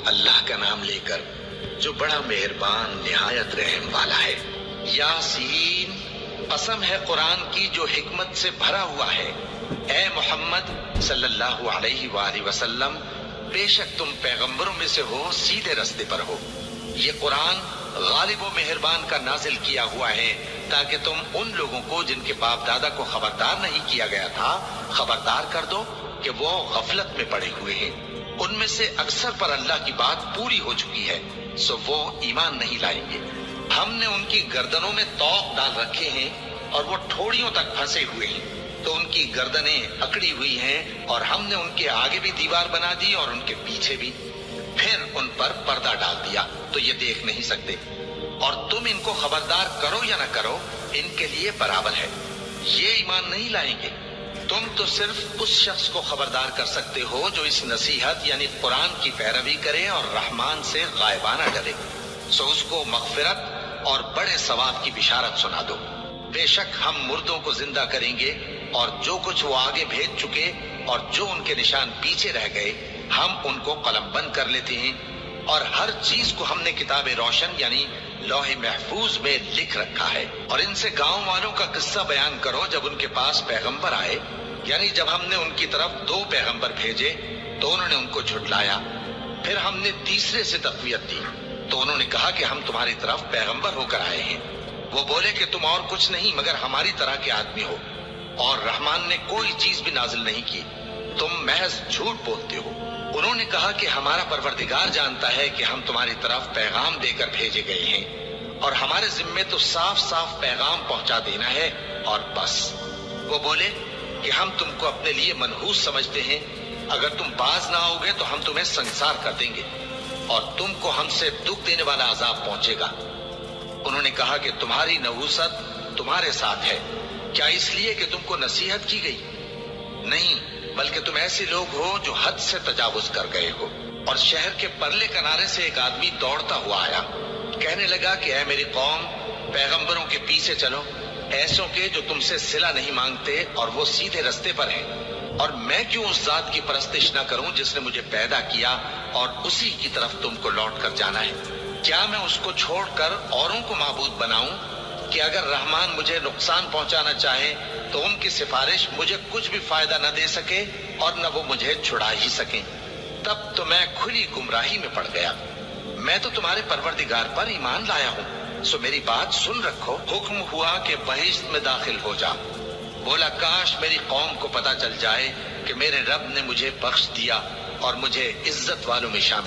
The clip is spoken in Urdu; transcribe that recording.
اللہ کا نام لے کر جو بڑا مہربان نہایت رحم والا ہے۔ یاسین، قسم ہے قرآن کی جو حکمت سے بھرا ہوا ہے۔ اے محمد صلی اللہ علیہ وآلہ وسلم، بے شک تم پیغمبروں میں سے ہو، سیدھے رستے پر ہو۔ یہ قرآن غالب و مہربان کا نازل کیا ہوا ہے تاکہ تم ان لوگوں کو جن کے باپ دادا کو خبردار نہیں کیا گیا تھا خبردار کر دو کہ وہ غفلت میں پڑے ہوئے ہیں۔ ان میں سے اکثر پر اللہ کی بات پوری ہو چکی ہے، سو وہ ایمان نہیں لائیں گے۔ ہم نے ان کی گردنوں میں طوق ڈال رکھے ہیں اور وہ ٹھوڑیوں تک پھنسے ہوئے ہیں، تو ان کی گردنیں اکڑی ہوئی ہیں، اور ہم نے ان کے آگے بھی دیوار بنا دی اور ان کے پیچھے بھی، پھر ان پر پردہ ڈال دیا تو یہ دیکھ نہیں سکتے۔ اور تم ان کو خبردار کرو یا نہ کرو، ان کے لیے برابر ہے، یہ ایمان نہیں لائیں گے۔ تم تو صرف اس شخص کو خبردار کر سکتے ہو جو اس نصیحت یعنی قرآن کی پیروی کرے اور رحمان سے غائبانہ ڈرے، سو اس کو مغفرت اور بڑے ثواب کی بشارت سنا دو۔ بے شک ہم مردوں کو زندہ کریں گے، اور جو کچھ وہ آگے بھیج چکے اور جو ان کے نشان پیچھے رہ گئے ہم ان کو قلم بند کر لیتے ہیں، اور ہر چیز کو ہم نے کتاب روشن یعنی لوح محفوظ میں لکھ رکھا ہے۔ اور ان سے گاؤں والوں کا قصہ بیان کرو جب ان کے پاس پیغمبر آئے، یعنی جب ہم نے ان کی طرف 2 پیغمبر بھیجے تو انہوں نے ان کو جھٹلایا، پھر ہم نے تیسرے سے تقویت دی تو انہوں نے کہا کہ ہم تمہاری طرف پیغمبر ہو کر آئے ہیں۔ وہ بولے کہ تم اور کچھ نہیں مگر ہماری طرح کے آدمی ہو، اور رحمان نے کوئی چیز بھی نازل نہیں کی، تم محض جھوٹ بولتے ہو۔ انہوں نے کہا کہ ہمارا پروردگار جانتا ہے کہ ہم تمہاری طرف پیغام دے کر بھیجے گئے ہیں، اور ہمارے ذمے تو صاف صاف پیغام پہنچا دینا ہے اور بس۔ وہ بولے کہ ہم تم کو اپنے لیے منحوس سمجھتے ہیں، اگر تم باز نہ آؤ گے تو ہم تمہیں سنسار کر دیں گے اور تم کو ہم سے دکھ دینے والا عذاب پہنچے گا۔ انہوں نے کہا کہ تمہاری نحوست تمہارے ساتھ ہے، کیا اس لیے کہ تم کو نصیحت کی گئی؟ نہیں، بلکہ تم ایسے لوگ ہو جو حد سے تجاوز کر گئے ہو۔ اور شہر کے پرلے کنارے سے ایک آدمی دوڑتا ہوا آیا، کہنے لگا کہ اے میری قوم، پیغمبروں کے پیچھے چلو، ایسوں کے جو تم سے صلہ نہیں مانگتے اور وہ سیدھے رستے پر ہیں۔ اور میں کیوں اس ذات کی پرستش نہ کروں جس نے مجھے پیدا کیا اور اسی کی طرف تم کو لوٹ کر جانا ہے؟ کیا میں اس کو چھوڑ کر اوروں کو معبود بناؤں کہ اگر رحمان مجھے نقصان پہنچانا چاہے تو ان کی سفارش مجھے کچھ بھی فائدہ نہ دے سکے اور نہ وہ مجھے چھڑا ہی سکیں؟ تب تو میں کھلی گمراہی میں پڑ گیا۔ میں تو تمہارے پروردگار پر ایمان لایا ہوں، سو میری بات سن رکھو۔ حکم ہوا کہ بہشت میں داخل ہو جا۔ بولا کاش میری قوم کو پتہ چل جائے کہ میرے رب نے مجھے بخش دیا اور مجھے عزت والوں میں شامل